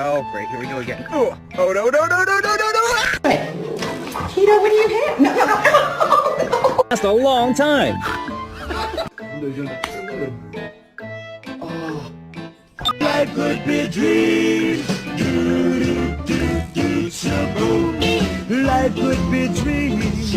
Oh, great. Here we go again. Oh, no, no, no, no, no, no, no, no! Tito, what do you have? No, no, no. That's a long time. Life could be dreams. Life could be dreams.